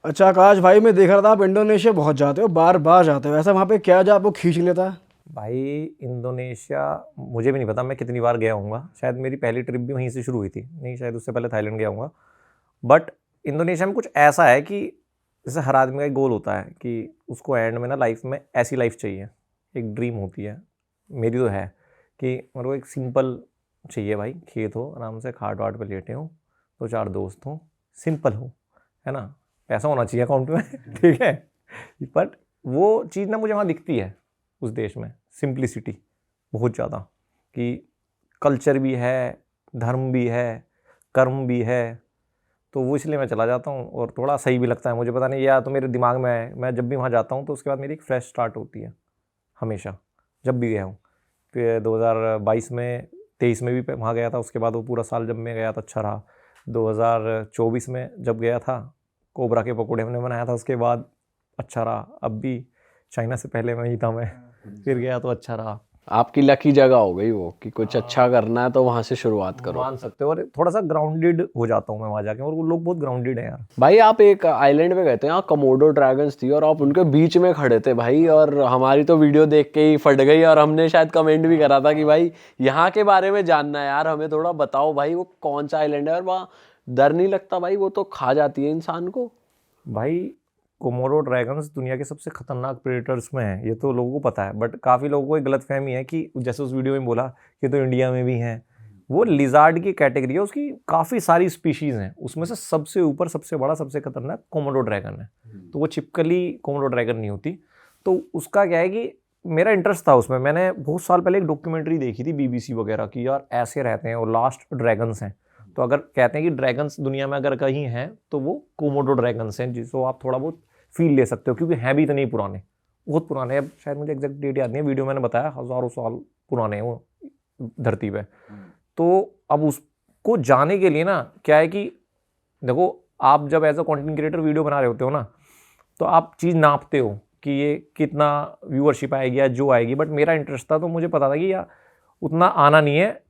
अच्छा आकाश भाई, मैं देख रहा था आप इंडोनेशिया बहुत जाते हो, बार बार जाते हो, ऐसा वहाँ पे क्या जो आपको खींच लेता है? भाई इंडोनेशिया मुझे भी नहीं पता मैं कितनी बार गया हूँगा। शायद मेरी पहली ट्रिप भी वहीं से शुरू हुई थी, नहीं शायद उससे पहले थाईलैंड गया हूँगा। बट इंडोनेशिया में कुछ ऐसा है कि जैसे हर आदमी का एक गोल होता है कि उसको एंड में ना लाइफ में ऐसी लाइफ चाहिए, एक ड्रीम होती है। मेरी तो है कि मेरे को एक सिंपल चाहिए भाई, खेत हो, आराम से खाट वाट पे लेटे हो, दो चार दोस्त हों, सिंपल हो, है ना। पैसा होना चाहिए अकाउंट में ठीक है। बट वो चीज़ ना मुझे वहाँ दिखती है उस देश में, सिंप्लिसिटी बहुत ज़्यादा, कि कल्चर भी है, धर्म भी है, कर्म भी है। तो वो इसलिए मैं चला जाता हूँ और थोड़ा सही भी लगता है मुझे, पता नहीं, या तो मेरे दिमाग में है, मैं जब भी वहाँ जाता हूँ तो उसके बाद मेरी एक फ्रेश स्टार्ट होती है हमेशा, जब भी गया हूँ। फिर 2022 में, 23 में भी वहाँ गया था, उसके बाद वो पूरा साल जब मैं गया था अच्छा रहा। 2024 में जब गया था, कोबरा के पकौड़े हमने बनाया था, उसके बाद अच्छा रहा। अब भी चाइना से पहले वहीं था मैं, फिर गया तो अच्छा रहा। आपकी लकी जगह हो गई वो कि कुछ अच्छा करना है तो वहां से शुरुआत करो। मान सकते हो, और थोड़ा सा ग्राउंडेड हो जाता हूँ मैं वहाँ जाके, और वो लोग बहुत ग्राउंडेड है यार। भाई आप एक आइलैंड पे गए थे, यहाँ कमोडो ड्रैगन्स थी और आप उनके बीच में खड़े थे भाई, और हमारी तो वीडियो देख के ही फट गई, और हमने शायद कमेंट भी करा था कि भाई यहाँ के बारे में जानना है यार, हमें थोड़ा बताओ भाई वो कौन सा आइलैंड है, और वहाँ डर नहीं लगता भाई, वो तो खा जाती है इंसान को। भाई कोमोडो ड्रैगन्स दुनिया के सबसे खतरनाक प्रेडेटर्स में है, ये तो लोगों को पता है, बट काफ़ी लोगों को एक गलतफहमी है कि जैसे उस वीडियो में बोला कि तो इंडिया में भी हैं। वो लिजार्ड की कैटेगरी है, उसकी काफ़ी सारी स्पीशीज़ हैं, उसमें से सबसे ऊपर सबसे बड़ा सबसे खतरनाक कोमोडो ड्रैगन है। तो वो चिपकली कोमोडो ड्रैगन नहीं होती। तो उसका क्या है कि मेरा इंटरेस्ट था उसमें, मैंने बहुत साल पहले एक डॉक्यूमेंट्री देखी थी BBC वगैरह की, यार ऐसे रहते हैं और लास्ट ड्रैगन्स हैं। तो अगर कहते हैं कि ड्रैगन्स दुनिया में अगर कहीं हैं तो वो कोमोडो ड्रैगन्स हैं, जिसको आप थोड़ा बहुत फील ले सकते हो, क्योंकि हैं भी इतने ही पुराने, बहुत पुराने हैं। अब शायद मुझे एग्जैक्ट डेट याद नहीं है, वीडियो मैंने बताया हज़ारों साल पुराने हैं वो धरती पे। तो अब उसको जाने के लिए ना क्या है कि देखो, आप जब as a content creator video बना रहे होते हो ना, तो आप चीज़ नापते हो कि ये कितना व्यूअरशिप आएगी या जो आएगी। बट मेरा इंटरेस्ट था, तो मुझे पता था कि यार उतना आना नहीं है,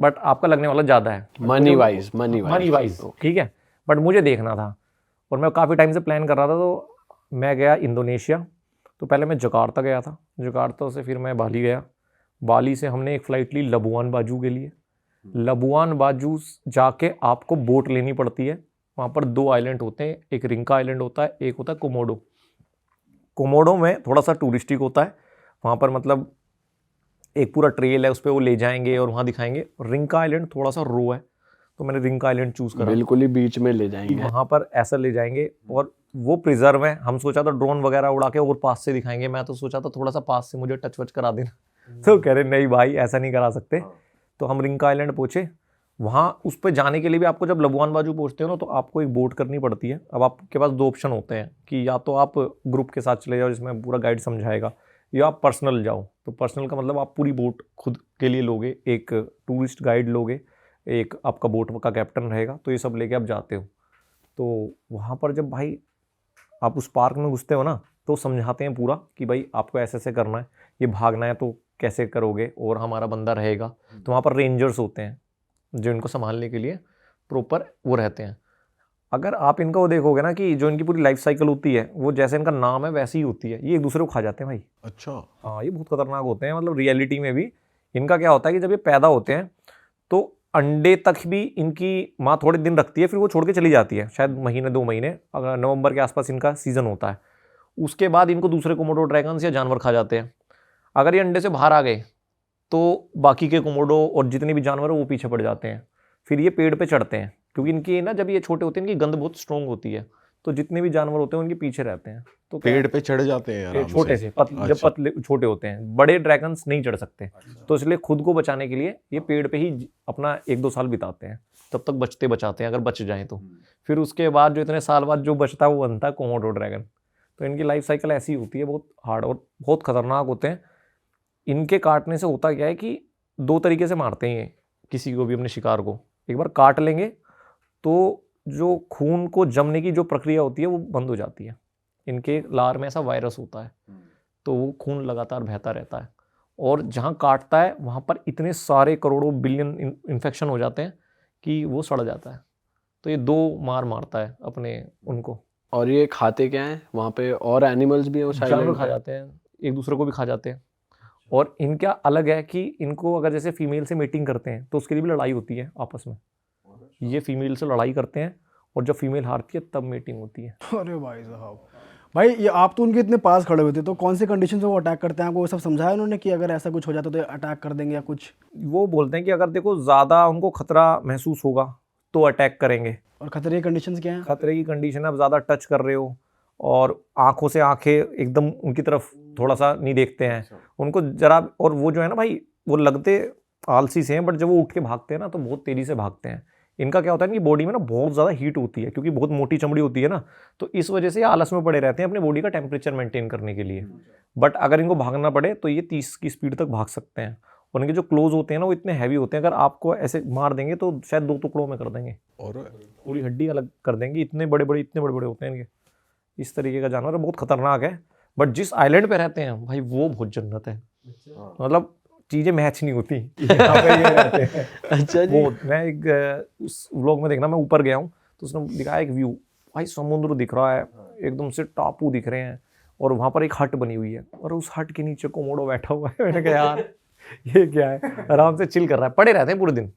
बट आपका लगने वाला ज़्यादा है मनी वाइज, मनी वाइज, ठीक है। बट मुझे देखना था और मैं काफ़ी टाइम से प्लान कर रहा था। तो मैं गया इंडोनेशिया। तो पहले मैं जकार्ता गया था, जकार्ता से फिर मैं बाली गया, बाली से हमने एक फ़्लाइट ली लबुआन बाजू के लिए। लबुआन बाजू जाके आपको बोट लेनी पड़ती है। वहाँ पर 2 आइलैंड होते हैं, एक रिंका आइलैंड होता है, एक होता है कोमोडो। कोमोडो में थोड़ा सा टूरिस्टिक होता है, वहाँ पर मतलब एक पूरा ट्रेल है, उस पर वो ले जाएंगे और वहाँ दिखाएंगे। रिंका आइलैंड थोड़ा सा रो है, तो मैंने रिंका आइलैंड चूज़ करा, बिल्कुल ही बीच में ले जाएंगे। वहाँ पर ऐसा ले जाएंगे और वो प्रिजर्व है। हम सोचा था ड्रोन वगैरह उड़ा के और पास से दिखाएंगे, मैं तो सोचा था थोड़ा सा पास से मुझे टच वच करा देना तो कह रहे नहीं भाई ऐसा नहीं करा सकते। तो हम रिंका आइलैंड पहुँचे, वहाँ उस पर जाने के लिए भी आपको जब लबुआन बाजू पहुँचते हो ना, तो आपको एक बोट करनी पड़ती है। अब आपके पास 2 ऑप्शन होते हैं कि या तो आप ग्रुप के साथ चले जाओ जिसमें पूरा गाइड समझाएगा, या आप पर्सनल जाओ। तो पर्सनल का मतलब आप पूरी बोट खुद के लिए लोगे, एक टूरिस्ट गाइड लोगे, एक आपका बोट का कैप्टन रहेगा, तो ये सब लेके आप जाते हो। तो वहाँ पर जब भाई आप उस पार्क में घुसते हो ना, तो समझाते हैं पूरा कि भाई आपको ऐसे ऐसे करना है, ये भागना है तो कैसे करोगे, और हमारा बंदा रहेगा। तो वहाँ पर रेंजर्स होते हैं जो इनको संभालने के लिए प्रॉपर वो रहते हैं। अगर आप इनका वो देखोगे ना कि जो इनकी पूरी लाइफ साइकिल होती है, वो जैसे इनका नाम है वैसे ही होती है, ये एक दूसरे को खा जाते हैं भाई। अच्छा। हाँ, ये बहुत खतरनाक होते हैं, मतलब रियलिटी में भी। इनका क्या होता है कि जब ये पैदा होते हैं तो अंडे तक भी इनकी माँ थोड़े दिन रखती है, फिर वो छोड़ के चली जाती है, शायद महीने 2 महीने, अगर नवंबर के आसपास इनका सीजन होता है। उसके बाद इनको दूसरे कोमोडो ड्रैगन्स या जानवर खा जाते हैं। अगर ये अंडे से बाहर आ गए तो बाकी के कोमोडो और जितने भी जानवर हैं वो पीछे पड़ जाते हैं। फिर ये पेड़ पे चढ़ते हैं, क्योंकि इनकी ना जब ये छोटे होते हैं इनकी गंध बहुत स्ट्रॉन्ग होती है, तो जितने भी जानवर होते हैं उनके पीछे रहते हैं। तो पेड़ पे चढ़ जाते हैं आराम छोटे से? से जब पतले छोटे होते हैं, बड़े ड्रैगन्स नहीं चढ़ सकते। तो इसलिए खुद को बचाने के लिए ये पेड़ पे ही अपना 1-2 साल बिताते हैं, तब तक बचते बचाते हैं, अगर बच जाएं तो। फिर उसके बाद जो इतने साल बाद जो बचता है वो बनता है कोमोडो ड्रैगन। तो इनकी लाइफ साइकिल ऐसी होती है, बहुत हार्ड और बहुत खतरनाक होते हैं। इनके काटने से होता क्या है कि 2 तरीके से मारते हैं ये किसी को भी, अपने शिकार को। एक बार काट लेंगे तो जो खून को जमने की जो प्रक्रिया होती है वो बंद हो जाती है। इनके लार में ऐसा वायरस होता है, तो वो खून लगातार बहता रहता है, और जहाँ काटता है वहाँ पर इतने सारे करोड़ों बिलियन इन्फेक्शन हो जाते हैं कि वो सड़ जाता है। तो ये 2 मार मारता है अपने उनको, और ये खाते क्या हैं वहाँ पे? और एनिमल्स भी हैं उस जानवर आइलैंड खा जाते हैं, एक दूसरे को भी खा जाते हैं। और इनका अलग है कि इनको अगर जैसे फीमेल से मीटिंग करते हैं तो उसके लिए भी लड़ाई होती है आपस में। ये फीमेल से लड़ाई करते हैं और जब फीमेल हारती है तब मीटिंग होती है। अरे भाई साहब, भाई ये आप तो उनके इतने पास खड़े हुए थे, तो कौन से कंडीशन में वो अटैक करते हैं आपको वो सब समझाया उन्होंने कि अगर ऐसा कुछ हो जाता तो अटैक कर देंगे या कुछ? वो बोलते हैं कि अगर देखो ज़्यादा उनको खतरा महसूस होगा तो अटैक करेंगे। और खतरे की कंडीशंस क्या हैं? खतरे की कंडीशन है, आप ज़्यादा टच कर रहे हो और आंखों से आंखें एकदम उनकी तरफ थोड़ा सा नहीं देखते हैं उनको जरा। और वो जो है ना भाई, वो लगते आलसी से हैं बट जब वो उठ के भागते हैं ना तो बहुत तेज़ी से भागते हैं। इनका क्या होता है कि बॉडी में ना बहुत ज़्यादा हीट होती है क्योंकि बहुत मोटी चमड़ी होती है ना, तो इस वजह से ये आलस में पड़े रहते हैं अपनी बॉडी का टेम्परेचर मेंटेन करने के लिए। बट अगर इनको भागना पड़े तो ये 30 की स्पीड तक भाग सकते हैं। और इनके जो क्लोज होते हैं ना वो इतने हैवी होते हैं, अगर आपको ऐसे मार देंगे तो शायद 2 टुकड़ों में कर देंगे और पूरी हड्डी अलग कर देंगे। इतने बड़े बड़े होते हैं इनके। इस तरीके का जानवर है, बहुत खतरनाक है। बट जिस आइलैंड पे रहते हैं भाई वो बहुत जन्नत है। मतलब चीज़ें मैच नहीं होती यहाँ पे ये रहते हैं। अच्छा जी। वो मैं एक उस व्लॉग में देखना, मैं ऊपर गया हूँ तो उसने दिखाया एक व्यू, भाई समुद्र दिख रहा है, एकदम से टापू दिख रहे हैं और वहाँ पर एक हट बनी हुई है और उस हट के नीचे कोमोडो बैठा हुआ है। मैंने कहा यार ये क्या है, आराम से चिल कर रहा है, पड़े रहते हैं पूरे दिन।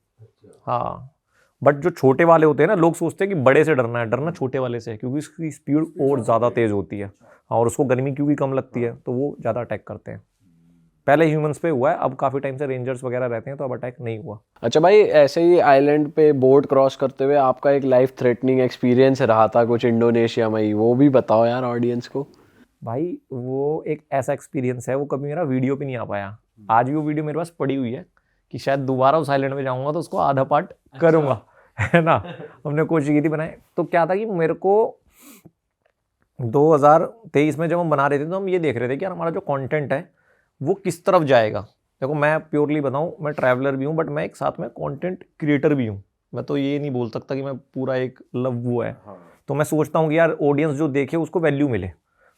हाँ, बट जो छोटे वाले होते हैं ना, लोग सोचते हैं कि बड़े से डरना है, डरना छोटे वाले से है क्योंकि उसकी स्पीड और ज़्यादा तेज़ होती है। हाँ, और उसको गर्मी क्योंकि कम लगती है तो वो ज़्यादा अटैक करते हैं। पहले ह्यूमंस पे हुआ है, अब काफ़ी टाइम से रेंजर्स वगैरह रहते हैं तो अब अटैक नहीं हुआ। अच्छा भाई, ऐसे ही आइलैंड पे बोट क्रॉस करते हुए आपका एक लाइफ थ्रेटनिंग एक्सपीरियंस रहा था कुछ इंडोनेशिया में ही, वो भी बताओ यार ऑडियंस को। भाई वो एक ऐसा एक्सपीरियंस है, वो कभी मेरा वीडियो पे नहीं आ पाया। आज भी वो वीडियो मेरे पास पड़ी हुई है कि शायद दोबारा उस आइलैंड में जाऊंगा तो उसको आधा पार्ट करूंगा, है ना। हमने कोशिश की थी बनाए। तो क्या था कि मेरे को 2023 में जब हम बना रहे थे तो हम ये देख रहे थे कि यार हमारा जो कंटेंट है वो किस तरफ जाएगा। देखो मैं प्योरली बताऊं, मैं ट्रैवलर भी हूं बट मैं एक साथ में कंटेंट क्रिएटर भी हूं। मैं तो ये नहीं बोल सकता कि मैं पूरा एक लव वो है। तो मैं सोचता हूं कि यार ऑडियंस जो देखे उसको वैल्यू मिले।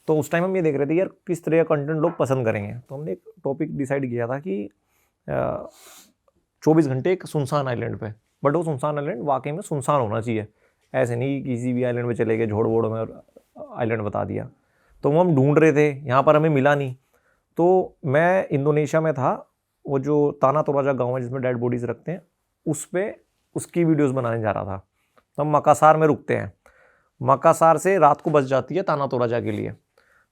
तो उस टाइम हम ये देख रहे थे यार किस तरह का कंटेंट लोग पसंद करेंगे। तो हमने एक टॉपिक डिसाइड किया था कि 24 घंटे एक सुनसान आइलैंड पे, बट वो सुनसान आइलैंड वाकई में सुनसान होना चाहिए। ऐसे नहीं किसी भी आइलैंड पे चले गए झोड़ वोड़ में और आइलैंड बता दिया। तो वो हम ढूंढ रहे थे, यहाँ पर हमें मिला नहीं। तो मैं इंडोनेशिया में था, वो जो ताना तोराजा गाँव है जिसमें डेड बॉडीज़ रखते हैं, उस पर उसकी वीडियोस बनाने जा रहा था। तो हम मकासार में रुकते हैं, मकासार से रात को बस जाती है ताना तोराजा के लिए।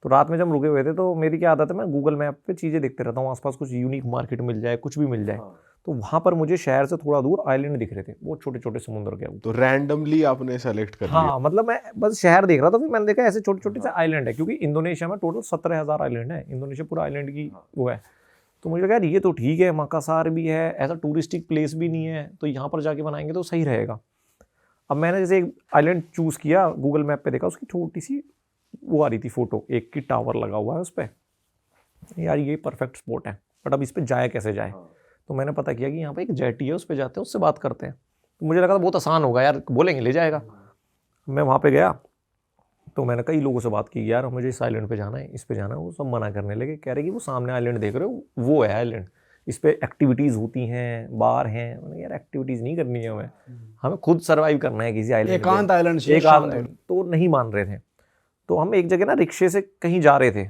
तो रात में जब रुके हुए थे तो मेरी क्या आदत है, मैं गूगल मैप पे चीज़ें देखते रहता हूँ, आसपास कुछ यूनिक मार्केट मिल जाए, कुछ भी मिल जाए। तो वहाँ पर मुझे शहर से थोड़ा दूर आइलैंड दिख रहे थे, वो छोटे छोटे समुद्र के ऊपर। तो रैंडमली आपने सेलेक्ट कर लिया? हाँ, मतलब मैं बस शहर देख रहा था, फिर मैंने देखा ऐसे छोटे छोटे से आइलैंड है, क्योंकि इंडोनेशिया में टोटल 17,000 आइलैंड है। इंडोनेशिया पूरा आइलैंड की वो है। तो मुझे लगा यार ये तो ठीक है, मकासार भी है, ऐसा टूरिस्टिक प्लेस भी नहीं है, तो यहाँ पर जाके बनाएंगे तो सही रहेगा। अब मैंने जैसे एक आइलैंड चूज़ किया, गूगल मैप पे देखा, उसकी छोटी सी वो आ रही थी फोटो, एक की टावर लगा हुआ है उस पर। यार ये परफेक्ट स्पॉट है, बट अब इस पर जाए कैसे जाए। तो मैंने पता किया कि यहाँ पे एक जेटी है, उस पर जाते हैं, उससे बात करते हैं। तो मुझे लगा था बहुत आसान होगा यार, बोलेंगे ले जाएगा। मैं वहाँ पे गया तो मैंने कई लोगों से बात की, यार मुझे इस आइलैंड पे जाना है, इस पे जाना है। वो सब मना करने लगे, कह रहे कि वो सामने आइलैंड देख रहे हो वो है आइलैंड, इस पर एक्टिविटीज़ होती हैं, बार हैं। मैंने यार एक्टिविटीज़ नहीं करनी है हमें खुद सर्वाइव करना है किसी आइलैंड, एकांत आइलैंड से तो नहीं मान रहे थे। तो हम एक जगह ना रिक्शे से कहीं जा रहे थे,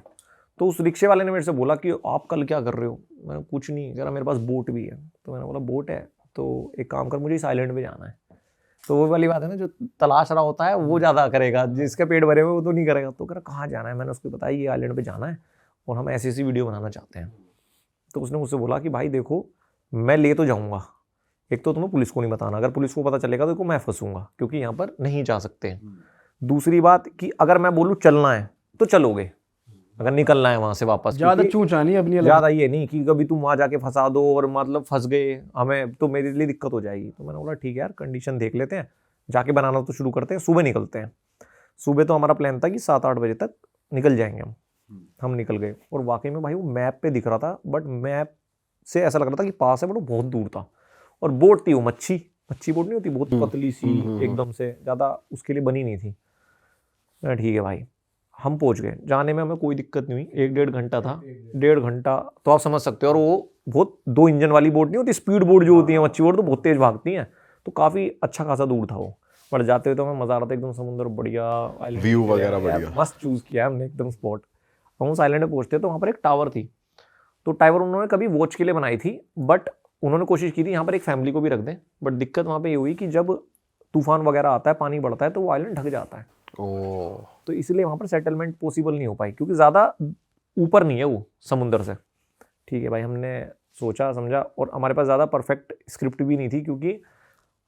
तो उस रिक्शे वाले ने मेरे से बोला कि आप कल क्या कर रहे हो। मैंने कुछ नहीं, कह रहा मेरे पास बोट भी है। तो मैंने बोला बोट है तो एक काम कर, मुझे इस आइलैंड पे जाना है। तो वो वाली बात है ना, जो तलाश रहा होता है वो ज़्यादा करेगा, जिसके पेट भरे हुए वो तो नहीं करेगा। तो कह रहा कहाँ जाना है। मैंने उसको बताया ये आइलैंड पे जाना है और हम ऐसी ऐसी वीडियो बनाना चाहते हैं। तो उसने मुझसे बोला कि भाई देखो मैं ले तो जाऊँगा, एक तो तुम्हें पुलिस को नहीं बताना, अगर पुलिस को पता चलेगा तो मैं फंसूंगा क्योंकि यहाँ पर नहीं जा सकते। दूसरी बात कि अगर मैं बोलूँ चलना है तो चलोगे, अगर निकलना है वहाँ से वापस, ज़्यादा चूचा नहीं अपनी, ज़्यादा ये नहीं कि कभी तुम वहाँ जाके फंसा दो और मतलब फंस गए हमें, तो मेरे लिए दिक्कत हो जाएगी। तो मैंने बोला ठीक है यार, कंडीशन देख लेते हैं, जाके बनाना तो शुरू करते हैं, सुबह निकलते हैं। सुबह तो हमारा प्लान था कि 7-8 बजे तक निकल जाएंगे हम निकल गए। और वाकई में भाई वो मैप पे दिख रहा था, बट मैप से ऐसा लग रहा था कि पास है बट वो बहुत दूर था। और बोट थी वो मच्छी बोट नहीं होती, बहुत पतली सी एकदम से, ज़्यादा उसके लिए बनी नहीं थी। ठीक है भाई, हम पहुंच गए। जाने में हमें कोई दिक्कत नहीं हुई, 1-1.5 घंटा था, 1.5 घंटा तो आप समझ सकते हो। और वो बहुत 2 इंजन वाली बोट नहीं होती, स्पीड बोट जो होती है, मच्छी बोट तो बहुत तेज़ भागती हैं, तो काफ़ी अच्छा खासा दूर था वो। पर जाते हुए तो हमें मज़ा आ रहा था, एकदम समुद्र बढ़िया, island View दिख रहे वगैरह हैं, यार, बढ़िया। मस्त चूज़ किया हमने एकदम स्पॉट। हम उस आइलैंड पे पहुंचते तो वहाँ पर एक टावर थी, तो टावर उन्होंने कभी वॉच के लिए बनाई थी, बट उन्होंने कोशिश की थी यहाँ पर एक फैमिली को भी रख दें, बट दिक्कत वहाँ पे ये हुई कि जब तूफान वगैरह आता है, पानी बढ़ता है, तो वो आइलैंड ढक जाता है, ओ तो इसलिए वहाँ पर सेटलमेंट पॉसिबल नहीं हो पाई, क्योंकि ज़्यादा ऊपर नहीं है वो समुंदर से। ठीक है भाई, हमने सोचा समझा, और हमारे पास ज़्यादा परफेक्ट स्क्रिप्ट भी नहीं थी, क्योंकि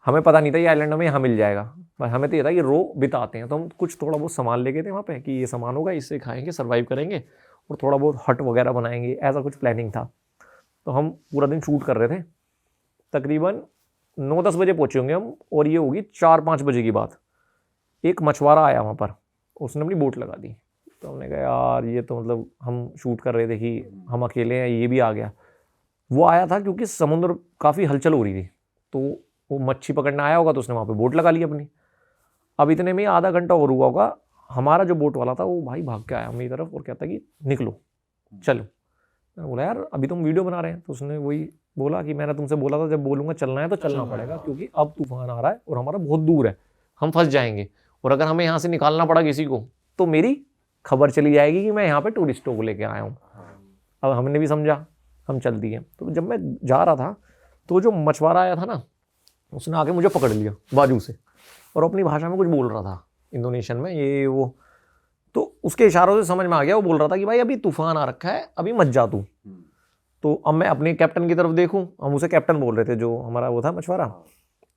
हमें पता नहीं था ये आइलैंड हमें यहाँ मिल जाएगा, बस हमें तो ये था कि रो बिताते हैं, तो हम कुछ थोड़ा बहुत सामान लेके थे वहाँ पे कि ये सामान होगा, इससे खाएंगे, सर्वाइव करेंगे, और थोड़ा बहुत हट वगैरह बनाएंगे, ऐसा कुछ प्लानिंग था। तो हम पूरा दिन शूट कर रहे थे, तकरीबन 9-10 बजे पहुँचे होंगे हम, और ये होगी 4-5 बजे की बात। एक मछुआरा आया वहाँ पर, उसने अपनी बोट लगा दी, तो हमने कहा यार ये तो मतलब हम शूट कर रहे थे कि हम अकेले हैं, ये भी आ गया। वो आया था क्योंकि समुद्र काफ़ी हलचल हो रही थी, तो वो मच्छी पकड़ने आया होगा, तो उसने वहाँ पे बोट लगा ली अपनी। अब इतने में आधा घंटा और हुआ होगा, हमारा जो बोट वाला था वो भाई भाग के आया मेरी तरफ और कहता कि निकलो चलो। मैंने बोला यार अभी तुम वीडियो बना रहे हैं, तो उसने वही बोला कि मैंने तुमसे बोला था जब बोलूँगा चलना है तो चलना पड़ेगा, क्योंकि अब तूफान आ रहा है और हमारा बहुत दूर है, हम फंस जाएंगे, और अगर हमें यहाँ से निकालना पड़ा किसी को तो मेरी खबर चली जाएगी कि मैं यहाँ पे टूरिस्टों को लेके आया हूँ। अब हमने भी समझा, हम चल दिए। तो जब मैं जा रहा था तो जो मछुआरा आया था ना, उसने आके मुझे पकड़ लिया बाजू से और अपनी भाषा में कुछ बोल रहा था, इंडोनेशियन में ये वो। तो उसके इशारों से समझ में आ गया, वो बोल रहा था कि भाई अभी तूफान आ रखा है, अभी मत जा तू। तो अब मैं अपने कैप्टन की तरफ देखूं, हम उसे कैप्टन बोल रहे थे, जो हमारा वो था मछुआरा,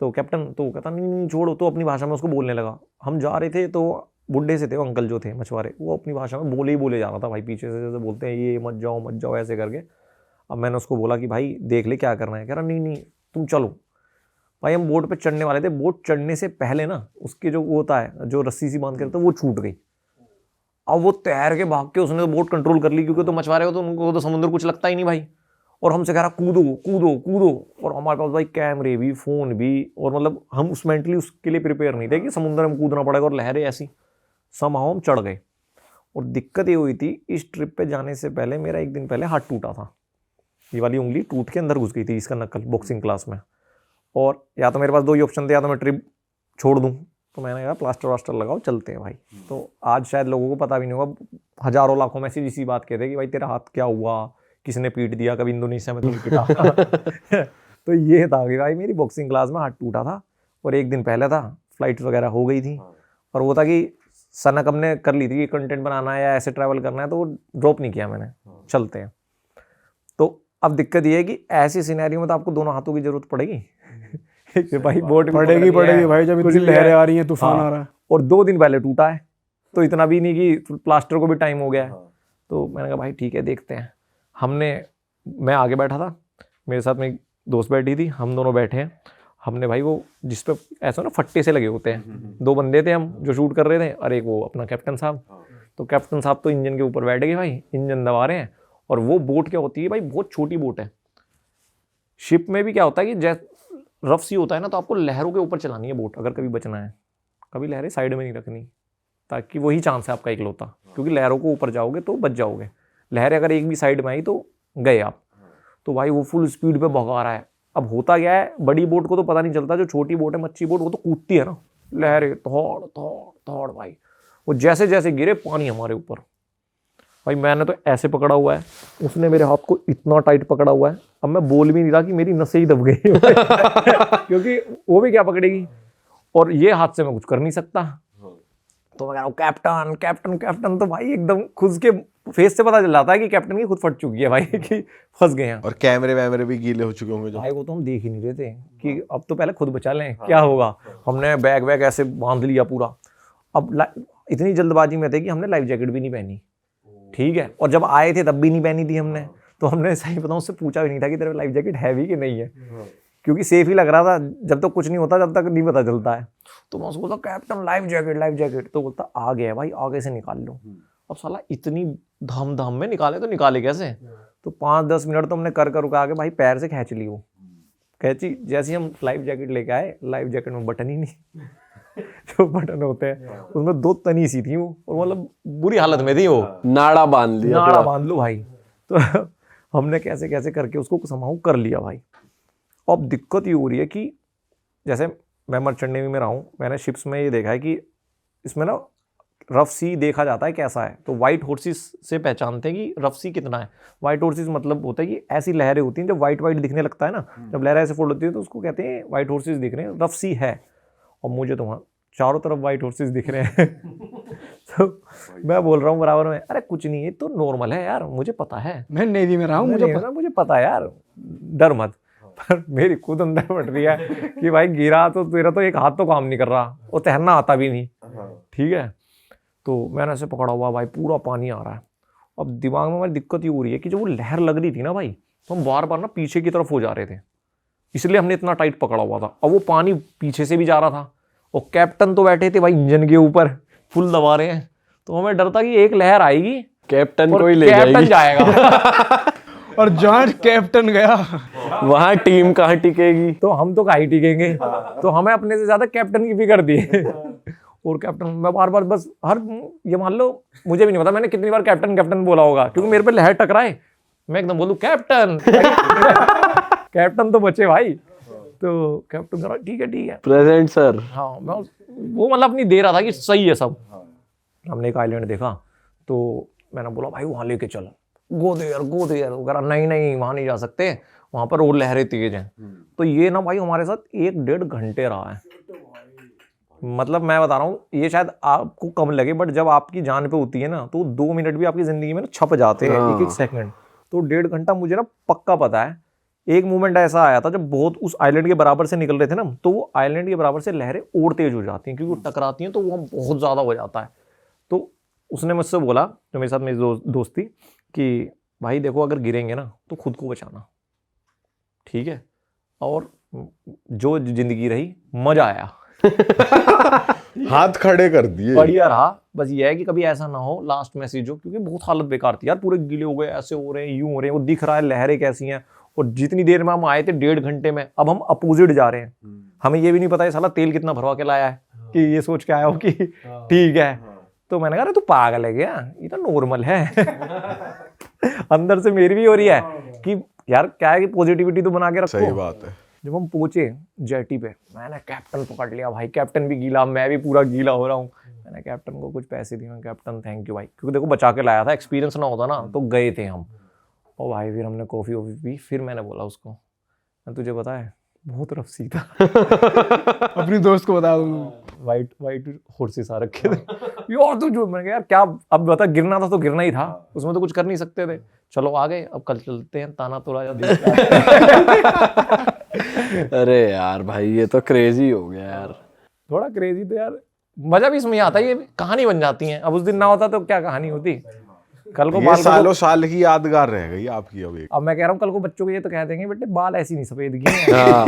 तो कैप्टन तो कहता नहीं नहीं छोड़ो, तो अपनी भाषा में उसको बोलने लगा। हम जा रहे थे तो बुढ़े से थे वो अंकल जो थे मछुआरे, वो अपनी भाषा में बोले ही बोले जा रहा था भाई, पीछे से जैसे बोलते हैं ये मत जाओ ऐसे करके। अब मैंने उसको बोला कि भाई देख ले क्या करना है, कह रहा नहीं नहीं तुम चलो। भाई हम बोट पे चढ़ने वाले थे, बोट चढ़ने से पहले ना उसके जो वो होता है जो रस्सी सी बांध के रखता है वो छूट गई। अब वो तैर के भाग के उसने तो बोट कंट्रोल कर ली, क्योंकि तो मछुआरे हो तो उनको तो समुद्र कुछ लगता ही नहीं भाई, और हमसे कह रहा कूदो कूदो कूदो। और हमारे पास भाई कैमरे भी, फ़ोन भी, और मतलब हम उस मेंटली उसके लिए प्रिपेयर नहीं थे कि समुद्र में कूदना पड़ेगा और लहरें ऐसी। समहाउ हम चढ़ गए। और दिक्कत ये हुई थी, इस ट्रिप पे जाने से पहले मेरा एक दिन पहले हाथ टूटा था, ये वाली उंगली टूट के अंदर घुस गई थी, इसका नकल बॉक्सिंग क्लास में। और या तो मेरे पास दो ही ऑप्शन थे, या तो मैं ट्रिप छोड़ दूँ, तो मैंने कहा प्लास्टर वास्टर लगाओ चलते हैं भाई। तो आज शायद लोगों को पता भी नहीं होगा, हज़ारों लाखों मैसेज इसी बात कहते हैं कि भाई तेरा हाथ क्या हुआ, किसने पीट दिया, कभी इंडोनेशिया में तो नहीं पीटा। तो ये था कि भाई मेरी बॉक्सिंग क्लास में हाथ टूटा था, और एक दिन पहले था, फ्लाइट वगैरह हो गई थी, और वो था कि सनक हमने कर ली थी कि कंटेंट बनाना है या ऐसे ट्रैवल करना है, तो वो ड्रॉप नहीं किया मैंने, चलते हैं। तो अब दिक्कत ये है कि ऐसी सिनेरियो में तो आपको दोनों हाथों की जरूरत पड़ेगी। कि भाई बोट पड़ेगी भाई, जब इतनी लहरें आ रही हैं, तूफान आ रहा है। और 2 दिन पहले टूटा है, तो इतना भी नहीं कि प्लास्टर को भी टाइम हो गया है। तो मैंने कहा भाई ठीक है देखते हैं। मैं आगे बैठा था, मेरे साथ में एक दोस्त बैठी थी, हम दोनों बैठे हैं। हमने भाई वो जिस पे ऐसा ना फट्टे से लगे होते हैं, 2 बंदे थे हम जो शूट कर रहे थे, और एक वो अपना कैप्टन साहब। तो कैप्टन साहब तो इंजन के ऊपर बैठ गए भाई, इंजन दबा रहे हैं। और वो बोट क्या होती है भाई, बहुत छोटी बोट है। शिप में भी क्या होता है कि जैसे रफ सी होता है ना, तो आपको लहरों के ऊपर चलानी है बोट, अगर कभी बचना है। कभी लहरें साइड में नहीं रखनी, ताकि वही चांस है आपका इकलौता, क्योंकि लहरों को ऊपर जाओगे तो बच जाओगे। लहरें अगर एक भी साइड में आई तो गए आप। तो भाई वो फुल स्पीड पे भगा रहा है। अब होता क्या है, बड़ी बोट को तो पता नहीं चलता, जो छोटी बोट है मच्छी बोट, वो तो कूदती है ना, लहरें थोड़ थोड़ थोड़ भाई। वो जैसे जैसे गिरे पानी हमारे ऊपर। भाई मैंने तो ऐसे पकड़ा हुआ है, उसने मेरे हाथ को इतना टाइट पकड़ा हुआ है, अब मैं बोल भी नहीं रहा कि मेरी नसें ही दब गई। क्योंकि वो भी क्या पकड़ेगी, और ये हाथ से मैं कुछ कर नहीं सकता। तो मैं कह रहा हूँ कैप्टन कैप्टन कैप्टन, तो भाई एकदम खुद के फेस से पता चल जाता है कि कैप्टन की खुद फट चुकी है भाई, कि फंस गए हैं। और कैमरे वैमरे भी गीले हो चुके होंगे जो। भाई वो तो हम देख ही नहीं रहे थे कि अब तो पहले खुद बचा लें, क्या होगा। हमने बैग वैग ऐसे बांध लिया पूरा। अब इतनी जल्दबाजी में थे कि हमने लाइफ जैकेट भी नहीं पहनी, ठीक है। और जब आए थे तब भी नहीं पहनी थी हमने। तो हमने सही बताऊं उससे पूछा भी नहीं था कि तेरे लाइफ जैकेट है भी कि नहीं है, क्योंकि सेफ ही लग रहा था। जब तक कुछ नहीं होता, जब तक नहीं पता चलता है। तो मैं उसको बोलता कैप्टन लाइफ जैकेट, तो बोलता आ गया भाई, आगे से निकाल लो। अब साला इतनी धाम में निकाले, तो निकाले कैसे। तो 5-10 मिनट तो हमने कर उका के भाई पैर से खींच ली वो कैची। जैसे हम लाइफ जैकेट लेके आए, लाइफ जैकेट में बटन ही नहीं। जो बटन होते हैं उसमें 2 तनी सी थी वो, और मतलब बुरी हालत में थी वो। नाड़ा बांध लिया, नाड़ा बांध लो भाई। तो हमने कैसे करके उसको समाऊ कर लिया भाई। अब दिक्कत ये हो रही है कि जैसे मैं मर्चेंट नेवी में रहा हूँ, मैंने शिप्स में ये देखा है कि इसमें ना रफ सी देखा जाता है कैसा है, तो वाइट हॉर्सेस से पहचानते हैं कि रफ सी कितना है। वाइट हॉर्सेस मतलब होता है कि ऐसी लहरें होती हैं जब वाइट वाइट दिखने लगता है ना, जब लहरें ऐसे फोल्ड होती है तो उसको कहते हैं वाइट हॉर्सेस दिख रहे हैं, रफ सी है। और मुझे तो वहाँ चारों तरफ वाइट हॉर्सेस दिख रहे हैं तो मैं बोल रहा हूँ बराबर में, अरे कुछ नहीं है तो नॉर्मल है यार, मुझे पता है, मैं नेवी में रहा हूँ, मुझे पता है यार, डर मत। पर मेरी खुद अंदर फट रही है कि भाई गिरा तो तेरा तो एक हाथ तो काम नहीं कर रहा और तैरना आता भी नहीं, ठीक है। तो मैंने ऐसे पकड़ा हुआ भाई, पूरा पानी आ रहा है। अब दिमाग में हमारी दिक्कत ये हो रही है कि जब वो लहर लग रही थी ना भाई, तो हम बार बार ना पीछे की तरफ हो जा रहे थे, इसलिए हमने इतना टाइट पकड़ा हुआ था। अब वो पानी पीछे से भी जा रहा था और कैप्टन तो बैठे थे भाई इंजन के ऊपर फुल दबा रहे हैं, तो हमें डर था कि एक लहर आएगी कैप्टन और को ही ले कैप्टन जाएगी जाएगा और जहाँ कैप्टन गया वहां टीम कहाँ टिकेगी। तो हम तो कहीं टिकेंगे, तो हमें अपने से ज्यादा कैप्टन की फिक्र दी और कैप्टन मैं बार बार बस हर ये मान लो मुझे भी नहीं पता मैंने कितनी बार कैप्टन कैप्टन बोला होगा, क्योंकि मेरे पे लहर टकराए मैं एकदम बोलूं कैप्टन कैप्टन तो बचे भाई। तो कैप्टन कहा ठीक है प्रेजेंट सर। हाँ मैं वो मतलब अपनी दे रहा था कि सही है सब। हमने एक आइलैंड देखा तो मैंने बोला भाई वहाँ लेके चल, गो देयर वो कह रहा नहीं वहाँ नहीं जा सकते, वहाँ पर और लहरें तेज हैं। तो ये ना भाई हमारे साथ 1-1.5 घंटे रहा है। मतलब मैं बता रहा हूँ ये शायद आपको कम लगे, बट जब आपकी जान पे होती है ना तो 2 मिनट भी आपकी जिंदगी में ना छप जाते हैं, एक सेकंड। तो 1.5 घंटा मुझे ना पक्का पता है। एक मोमेंट ऐसा आया था जब बहुत उस आइलैंड के बराबर से निकल रहे थे ना, तो वो आइलैंड के बराबर से लहरें और तेज हो जाती हैं क्योंकि वो टकराती हैं तो वो बहुत ज़्यादा हो जाता है। तो उसने मुझसे बोला, जो मेरे साथ मेरी दोस्त थी, कि भाई देखो अगर गिरेंगे ना तो खुद को बचाना, ठीक है, और जो जिंदगी रही मजा आया हाथ खड़े कर दिए, बढ़िया रहा। बस ये है कि कभी ऐसा ना हो लास्ट मैसेज हो, क्योंकि बहुत हालत बेकार थी यार, पूरे गीले हो गए, ऐसे हो रहे हैं, यूं हो रहे हैं, वो दिख रहा है लहरें कैसी हैं। और जितनी देर में हम आए थे 1.5 घंटे में, अब हम अपोजिट जा रहे हैं। हमें ये भी नहीं पता है साला तेल कितना भरवा के लाया है, कि ये सोच के आया हो कि ठीक है। तो मैंने कहा अरे तू पागल है क्या, ये तो नॉर्मल है अंदर से मेरी भी हो रही है कि यार क्या है कि पॉजिटिविटी तो बना के रखो। सही बात है। जब हम पहुंचे जेटी पे, मैंने कैप्टन पकड़ लिया भाई, कैप्टन भी गीला, मैं भी पूरा गीला हो रहा हूँ। मैंने कैप्टन को कुछ पैसे दिए, मैं कैप्टन थैंक यू भाई, क्योंकि देखो बचा के लाया था, एक्सपीरियंस ना होता ना तो गए थे हम। और भाई फिर हमने कॉफ़ी वॉफ़ी पी, फिर मैंने बोला उसको, तुझे पता है बहुत रफ सी था अपनी दोस्त को बता दूँ, वाइट हॉर्सेस आ रखे थे यार। तो जो मैंने कहा यार क्या अब बता, गिरना था तो गिरना ही था, उसमें तो कुछ कर नहीं सकते थे। चलो आ गए, अब कल चलते हैं ताना तोड़ा या अरे यार भाई ये तो क्रेजी हो गया यार। थोड़ा क्रेजी तो यार, मजा भी इसमें आता है, ये कहानी बन जाती है। अब उस दिन ना होता तो क्या कहानी होती, कल को ये बाल सालों साल की यादगार रह गई आपकी। अब मैं कह रहा हूँ कल को बच्चों को ये तो कह देंगे बेटे बाल ऐसी नहीं सफेद की हाँ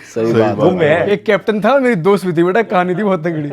सही बात है। एक कैप्टन था, मेरी दोस्त भी थी बेटा, कहानी थी बहुत तगड़ी।